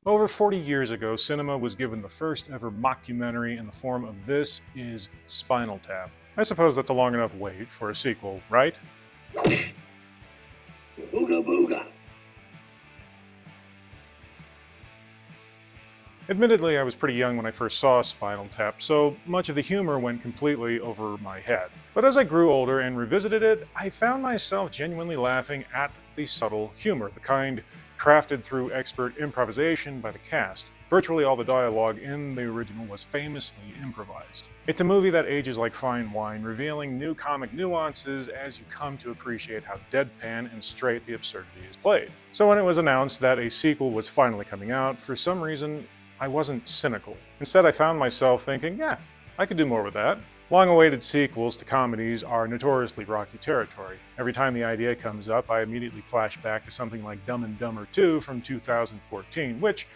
Over 40 years ago, cinema was given the first ever mockumentary in the form of This Is Spinal Tap. I suppose that's a long enough wait for a sequel, right? Booga booga. Admittedly, I was pretty young when I first saw Spinal Tap, so much of the humor went completely over my head. But as I grew older and revisited it, I found myself genuinely laughing at the subtle humor, the kind crafted through expert improvisation by the cast. Virtually all the dialogue in the original was famously improvised. It's a movie that ages like fine wine, revealing new comic nuances as you come to appreciate how deadpan and straight the absurdity is played. So when it was announced that a sequel was finally coming out, for some reason, I wasn't cynical. Instead, I found myself thinking, yeah, I could do more with that. Long-awaited sequels to comedies are notoriously rocky territory. Every time the idea comes up, I immediately flash back to something like Dumb and Dumber 2 from 2014, which,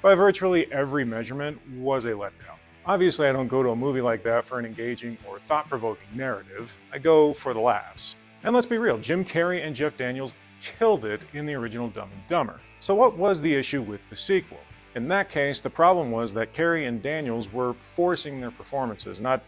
by virtually every measurement, was a letdown. Obviously, I don't go to a movie like that for an engaging or thought-provoking narrative. I go for the laughs. And let's be real, Jim Carrey and Jeff Daniels killed it in the original Dumb and Dumber. So what was the issue with the sequel? In that case, the problem was that Carrey and Daniels were forcing their performances, not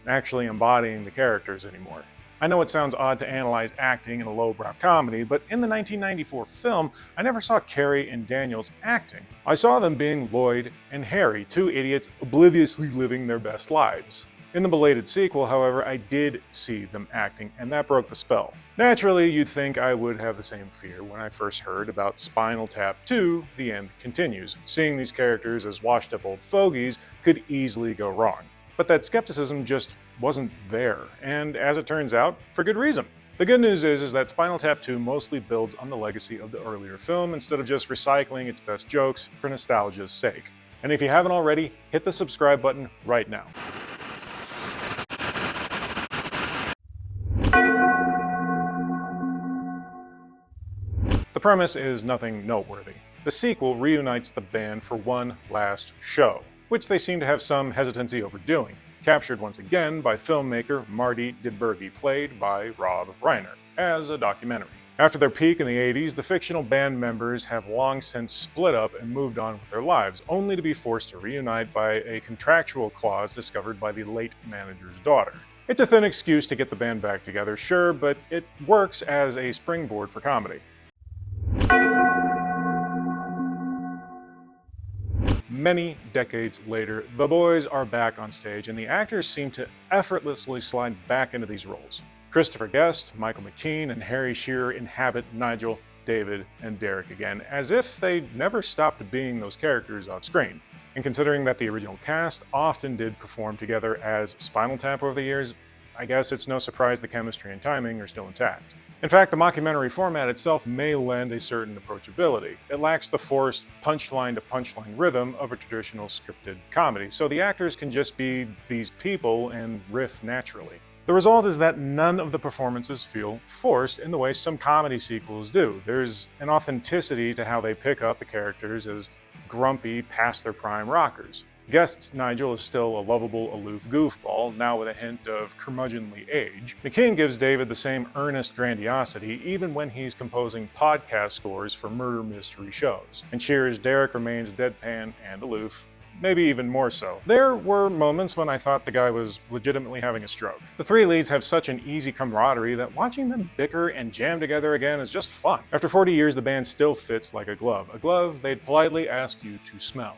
actually embodying the characters anymore. I know it sounds odd to analyze acting in a lowbrow comedy, but in the 1994 film, I never saw Carrey and Daniels acting. I saw them being Lloyd and Harry, two idiots obliviously living their best lives. In the belated sequel, however, I did see them acting, and that broke the spell. Naturally, you'd think I would have the same fear when I first heard about Spinal Tap II, The End Continues. Seeing these characters as washed-up old fogies could easily go wrong. But that skepticism just wasn't there, and as it turns out, for good reason. The good news is that Spinal Tap 2 mostly builds on the legacy of the earlier film instead of just recycling its best jokes for nostalgia's sake. And if you haven't already, hit the subscribe button right now. The premise is nothing noteworthy. The sequel reunites the band for one last show, which they seem to have some hesitancy over doing, captured once again by filmmaker Marty Didbergi, played by Rob Reiner, as a documentary. After their peak in the 80s, the fictional band members have long since split up and moved on with their lives, only to be forced to reunite by a contractual clause discovered by the late manager's daughter. It's a thin excuse to get the band back together, sure, but it works as a springboard for comedy. Many decades later, the boys are back on stage, and the actors seem to effortlessly slide back into these roles. Christopher Guest, Michael McKean, and Harry Shearer inhabit Nigel, David, and Derek again, as if they never stopped being those characters off screen. And considering that the original cast often did perform together as Spinal Tap over the years, I guess it's no surprise the chemistry and timing are still intact. In fact, the mockumentary format itself may lend a certain approachability. It lacks the forced punchline-to-punchline rhythm of a traditional scripted comedy, so the actors can just be these people and riff naturally. The result is that none of the performances feel forced in the way some comedy sequels do. There's an authenticity to how they pick up the characters as grumpy, past-their-prime rockers. Guest's Nigel is still a lovable, aloof goofball, now with a hint of curmudgeonly age. McKean gives David the same earnest grandiosity, even when he's composing podcast scores for murder mystery shows. And Shearer's Derek remains deadpan and aloof, maybe even more so. There were moments when I thought the guy was legitimately having a stroke. The three leads have such an easy camaraderie that watching them bicker and jam together again is just fun. After 40 years, the band still fits like a glove they'd politely ask you to smell.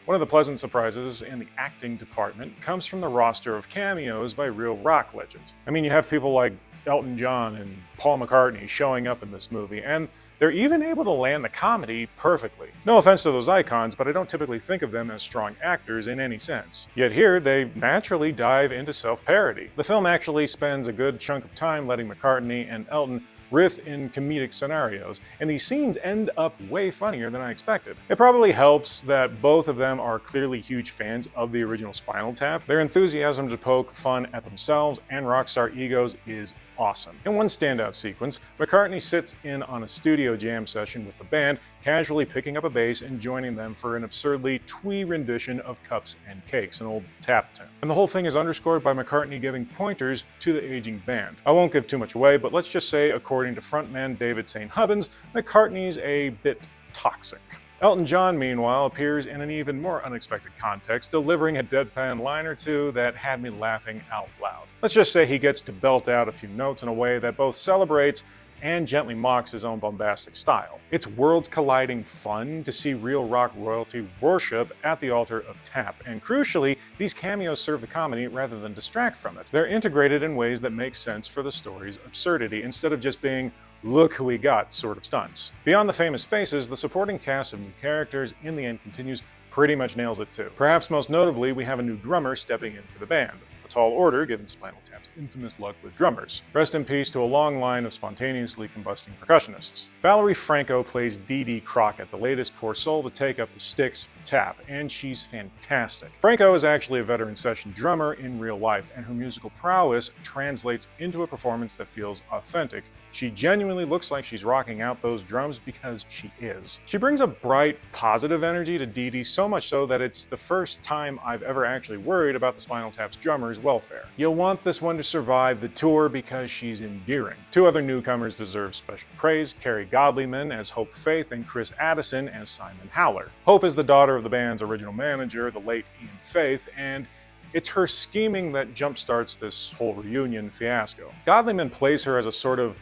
One of the pleasant surprises in the acting department comes from the roster of cameos by real rock legends. I mean, you have people like Elton John and Paul McCartney showing up in this movie, and they're even able to land the comedy perfectly. No offense to those icons, but I don't typically think of them as strong actors in any sense. Yet here, they naturally dive into self-parody. The film actually spends a good chunk of time letting McCartney and Elton riff in comedic scenarios, and these scenes end up way funnier than I expected. It probably helps that both of them are clearly huge fans of the original Spinal Tap. Their enthusiasm to poke fun at themselves and rock star egos is awesome. In one standout sequence, McCartney sits in on a studio jam session with the band, casually picking up a bass and joining them for an absurdly twee rendition of Cups and Cakes, an old tap tune. And the whole thing is underscored by McCartney giving pointers to the aging band. I won't give too much away, but let's just say, according to frontman David St. Hubbins, McCartney's a bit toxic. Elton John, meanwhile, appears in an even more unexpected context, delivering a deadpan line or two that had me laughing out loud. Let's just say he gets to belt out a few notes in a way that both celebrates and gently mocks his own bombastic style. It's worlds colliding fun to see real rock royalty worship at the altar of tap, and crucially, these cameos serve the comedy rather than distract from it. They're integrated in ways that make sense for the story's absurdity, instead of just being "look who we got" sort of stunts. Beyond the famous faces, the supporting cast of new characters in the end continues pretty much nails it too. Perhaps most notably, we have a new drummer stepping in for the band. Tall order given Spinal Tap's infamous luck with drummers. Rest in peace to a long line of spontaneously combusting percussionists. Valerie Franco plays Dee Dee Crockett, the latest poor soul to take up the sticks for Tap, and she's fantastic. Franco is actually a veteran session drummer in real life, and her musical prowess translates into a performance that feels authentic. She genuinely looks like she's rocking out those drums because she is. She brings a bright, positive energy to Dee Dee, so much so that it's the first time I've ever actually worried about the Spinal Tap's drummer's welfare. You'll want this one to survive the tour because she's endearing. Two other newcomers deserve special praise: Carrie Godlyman as Hope Faith and Chris Addison as Simon Howler. Hope is the daughter of the band's original manager, the late Ian Faith, and it's her scheming that jumpstarts this whole reunion fiasco. Godlyman plays her as a sort of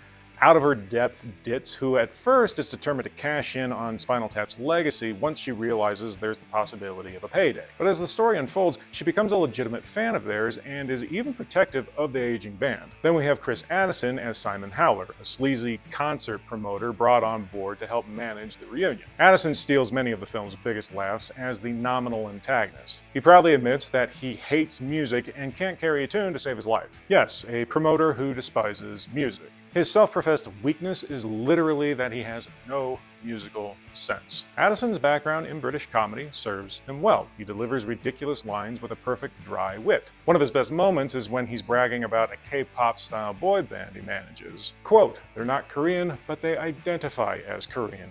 out-of-her-depth ditz who at first is determined to cash in on Spinal Tap's legacy once she realizes there's the possibility of a payday. But as the story unfolds, she becomes a legitimate fan of theirs and is even protective of the aging band. Then we have Chris Addison as Simon Howler, a sleazy concert promoter brought on board to help manage the reunion. Addison steals many of the film's biggest laughs as the nominal antagonist. He proudly admits that he hates music and can't carry a tune to save his life. Yes, a promoter who despises music. His self-professed weakness is literally that he has no musical sense. Addison's background in British comedy serves him well. He delivers ridiculous lines with a perfect dry wit. One of his best moments is when he's bragging about a K-pop style boy band he manages. Quote, "They're not Korean, but they identify as Korean."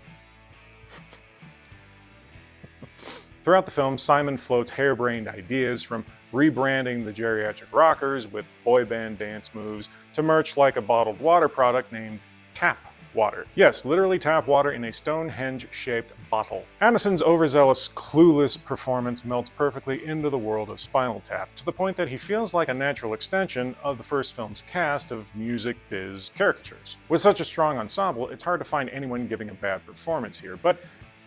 Throughout the film, Simon floats harebrained ideas from rebranding the geriatric rockers with boy band dance moves to merch like a bottled water product named Tap Water. Yes, literally tap water in a Stonehenge-shaped bottle. Addison's overzealous, clueless performance melts perfectly into the world of Spinal Tap, to the point that he feels like a natural extension of the first film's cast of music biz caricatures. With such a strong ensemble, it's hard to find anyone giving a bad performance here, but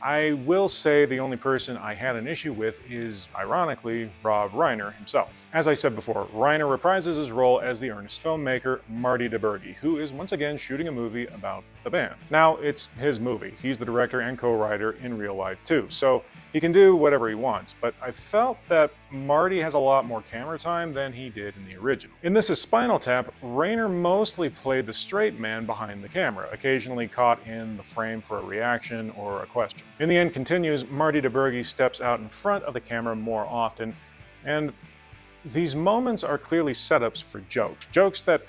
I will say the only person I had an issue with is, ironically, Rob Reiner himself. As I said before, Reiner reprises his role as the earnest filmmaker Marty DeBurgi, who is once again shooting a movie about the band. Now, it's his movie. He's the director and co-writer in real life too, so he can do whatever he wants, but I felt that Marty has a lot more camera time than he did in the original. In This Is Spinal Tap, Reiner mostly played the straight man behind the camera, occasionally caught in the frame for a reaction or a question. In The End Continues, Marty DeBurgi steps out in front of the camera more often, and these moments are clearly setups for jokes. Jokes that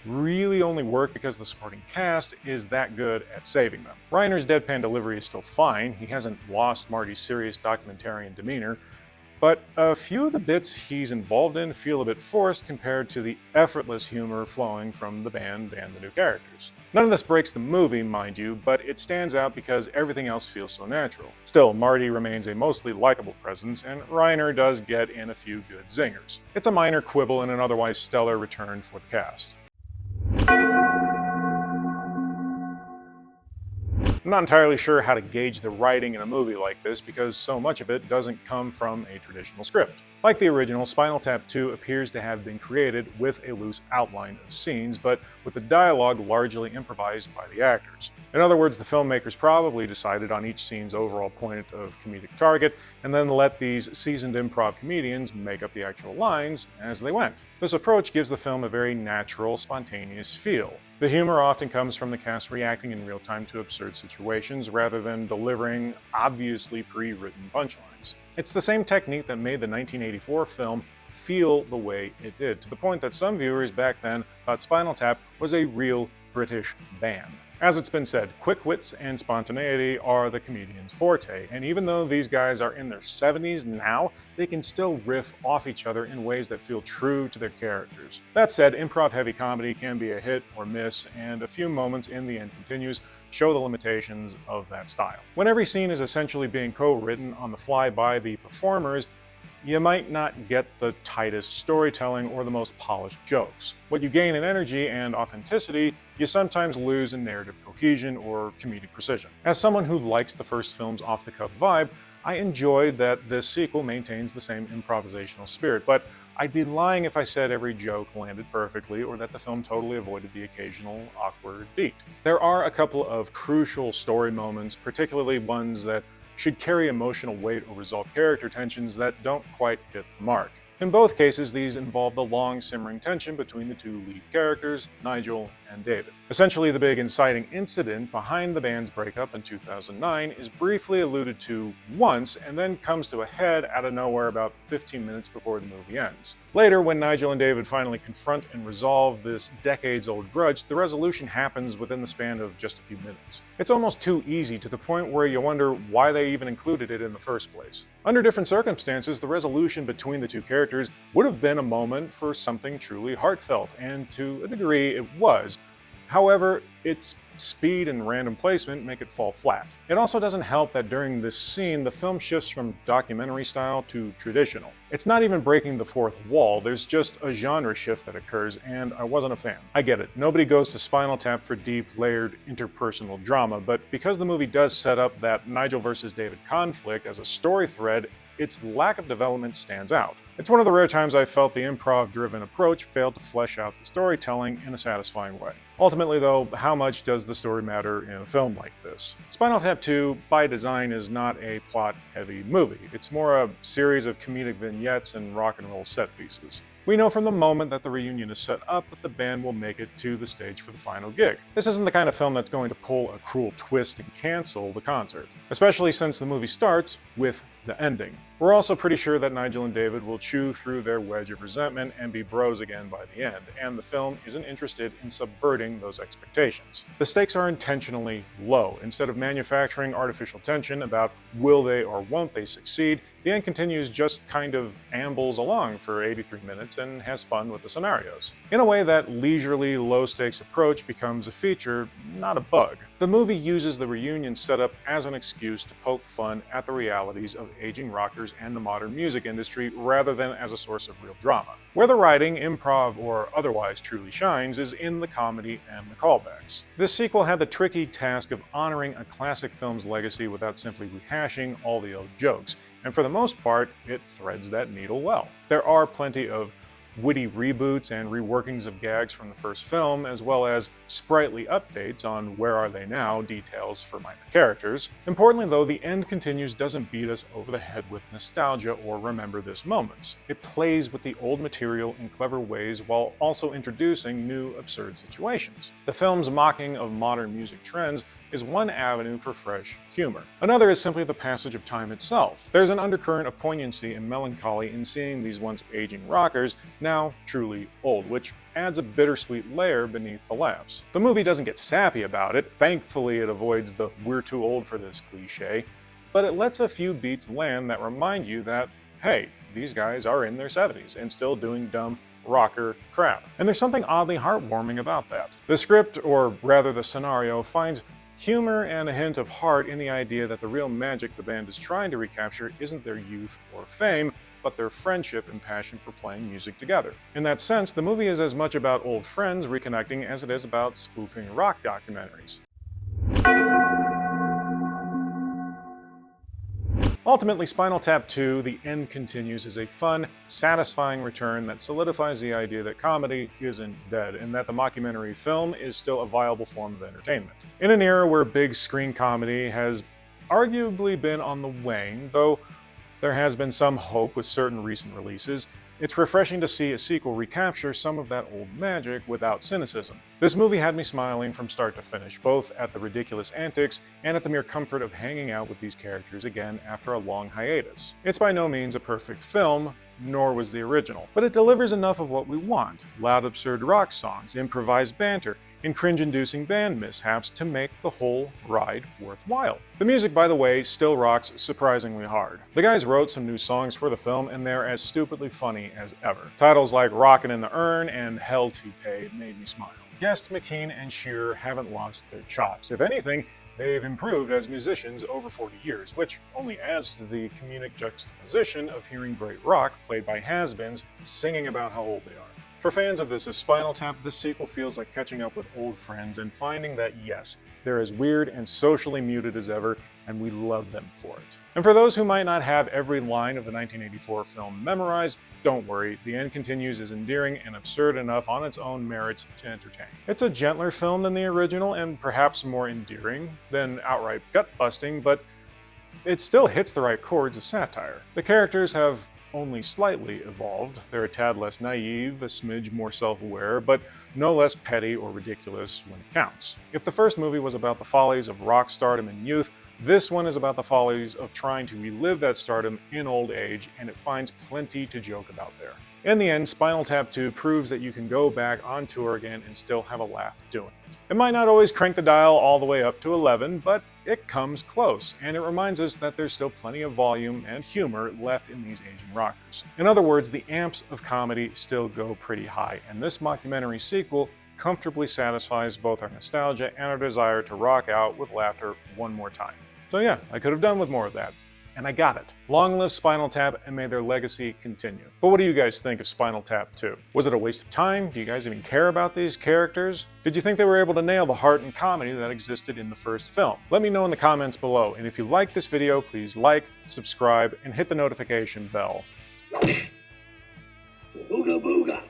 really only work because the supporting cast is that good at saving them. Reiner's deadpan delivery is still fine. He hasn't lost Marty's serious documentarian demeanor, but a few of the bits he's involved in feel a bit forced compared to the effortless humor flowing from the band and the new characters. None of this breaks the movie, mind you, but it stands out because everything else feels so natural. Still, Marty remains a mostly likable presence, and Reiner does get in a few good zingers. It's a minor quibble in an otherwise stellar return for the cast. I'm not entirely sure how to gauge the writing in a movie like this because so much of it doesn't come from a traditional script. Like the original, Spinal Tap II appears to have been created with a loose outline of scenes, but with the dialogue largely improvised by the actors. In other words, the filmmakers probably decided on each scene's overall point of comedic target, and then let these seasoned improv comedians make up the actual lines as they went. This approach gives the film a very natural, spontaneous feel. The humor often comes from the cast reacting in real time to absurd situations rather than delivering obviously pre-written punchlines. It's the same technique that made the 1984 film feel the way it did, to the point that some viewers back then thought Spinal Tap was a real British band. As it's been said, quick wits and spontaneity are the comedian's forte, and even though these guys are in their 70s now, they can still riff off each other in ways that feel true to their characters. That said, improv-heavy comedy can be a hit or miss, and a few moments in The End Continues show the limitations of that style. When every scene is essentially being co-written on the fly by the performers, you might not get the tightest storytelling or the most polished jokes. What you gain in energy and authenticity, you sometimes lose in narrative cohesion or comedic precision. As someone who likes the first film's off-the-cuff vibe, I enjoyed that this sequel maintains the same improvisational spirit, but I'd be lying if I said every joke landed perfectly or that the film totally avoided the occasional awkward beat. There are a couple of crucial story moments, particularly ones that should carry emotional weight or resolve character tensions that don't quite hit the mark. In both cases, these involve the long simmering tension between the two lead characters, Nigel and David. Essentially, the big inciting incident behind the band's breakup in 2009 is briefly alluded to once and then comes to a head out of nowhere about 15 minutes before the movie ends. Later, when Nigel and David finally confront and resolve this decades-old grudge, the resolution happens within the span of just a few minutes. It's almost too easy to the point where you wonder why they even included it in the first place. Under different circumstances, the resolution between the two characters would have been a moment for something truly heartfelt, and to a degree it was. However, its speed and random placement make it fall flat. It also doesn't help that during this scene, the film shifts from documentary style to traditional. It's not even breaking the fourth wall, there's just a genre shift that occurs, and I wasn't a fan. I get it, nobody goes to Spinal Tap for deep, layered, interpersonal drama, but because the movie does set up that Nigel versus David conflict as a story thread, its lack of development stands out. It's one of the rare times I felt the improv-driven approach failed to flesh out the storytelling in a satisfying way. Ultimately though, how much does the story matter in a film like this? Spinal Tap II, by design, is not a plot-heavy movie. It's more a series of comedic vignettes and rock and roll set pieces. We know from the moment that the reunion is set up that the band will make it to the stage for the final gig. This isn't the kind of film that's going to pull a cruel twist and cancel the concert, especially since the movie starts with the ending. We're also pretty sure that Nigel and David will chew through their wedge of resentment and be bros again by the end, and the film isn't interested in subverting those expectations. The stakes are intentionally low. Instead of manufacturing artificial tension about will they or won't they succeed, the end continues just kind of ambles along for 83 minutes and has fun with the scenarios. In a way, that leisurely, low-stakes approach becomes a feature, not a bug. The movie uses the reunion setup as an excuse to poke fun at the realities of aging rockers and the modern music industry rather than as a source of real drama. Where the writing, improv, or otherwise truly shines is in the comedy and the callbacks. This sequel had the tricky task of honoring a classic film's legacy without simply rehashing all the old jokes, and for the most part, it threads that needle well. There are plenty of witty reboots and reworkings of gags from the first film, as well as sprightly updates on where are they now details for minor characters. Importantly though, the end continues doesn't beat us over the head with nostalgia or remember this moments. It plays with the old material in clever ways while also introducing new absurd situations. The film's mocking of modern music trends is one avenue for fresh humor. Another is simply the passage of time itself. There's an undercurrent of poignancy and melancholy in seeing these once aging rockers now truly old, which adds a bittersweet layer beneath the laughs. The movie doesn't get sappy about it. Thankfully, it avoids the "we're too old for this" cliche, but it lets a few beats land that remind you that, hey, these guys are in their 70s and still doing dumb rocker crap. And there's something oddly heartwarming about that. The script, or rather the scenario, finds humor and a hint of heart in the idea that the real magic the band is trying to recapture isn't their youth or fame, but their friendship and passion for playing music together. In that sense, the movie is as much about old friends reconnecting as it is about spoofing rock documentaries. Ultimately, Spinal Tap II, The End Continues, is a fun, satisfying return that solidifies the idea that comedy isn't dead, and that the mockumentary film is still a viable form of entertainment. In an era where big screen comedy has arguably been on the wane, though there has been some hope with certain recent releases, it's refreshing to see a sequel recapture some of that old magic without cynicism. This movie had me smiling from start to finish, both at the ridiculous antics and at the mere comfort of hanging out with these characters again after a long hiatus. It's by no means a perfect film, nor was the original, but it delivers enough of what we want: loud, absurd rock songs, improvised banter, and cringe-inducing band mishaps to make the whole ride worthwhile. The music, by the way, still rocks surprisingly hard. The guys wrote some new songs for the film, and they're as stupidly funny as ever. Titles like Rockin' in the Urn and Hell to Pay made me smile. Guest, McKean, and Shearer haven't lost their chops. If anything, they've improved as musicians over 40 years, which only adds to the comedic juxtaposition of hearing great rock played by has-beens singing about how old they are. For fans of This Is Spinal Tap, this sequel feels like catching up with old friends and finding that, yes, they're as weird and socially muted as ever, and we love them for it. And for those who might not have every line of the 1984 film memorized, don't worry, the end continues is endearing and absurd enough on its own merits to entertain. It's a gentler film than the original and perhaps more endearing than outright gut-busting, but it still hits the right chords of satire. The characters have only slightly evolved. They're a tad less naive, a smidge more self-aware, but no less petty or ridiculous when it counts. If the first movie was about the follies of rock stardom in youth, this one is about the follies of trying to relive that stardom in old age, and it finds plenty to joke about there. In the end, Spinal Tap II proves that you can go back on tour again and still have a laugh doing it. It might not always crank the dial all the way up to 11, but it comes close, and it reminds us that there's still plenty of volume and humor left in these aging rockers. In other words, the amps of comedy still go pretty high, and this mockumentary sequel comfortably satisfies both our nostalgia and our desire to rock out with laughter one more time. So yeah, I could have done with more of that. And I got it. Long live Spinal Tap, and may their legacy continue. But what do you guys think of Spinal Tap 2? Was it a waste of time? Do you guys even care about these characters? Did you think they were able to nail the heart and comedy that existed in the first film? Let me know in the comments below, and if you like this video, please like, subscribe, and hit the notification bell. Booga booga.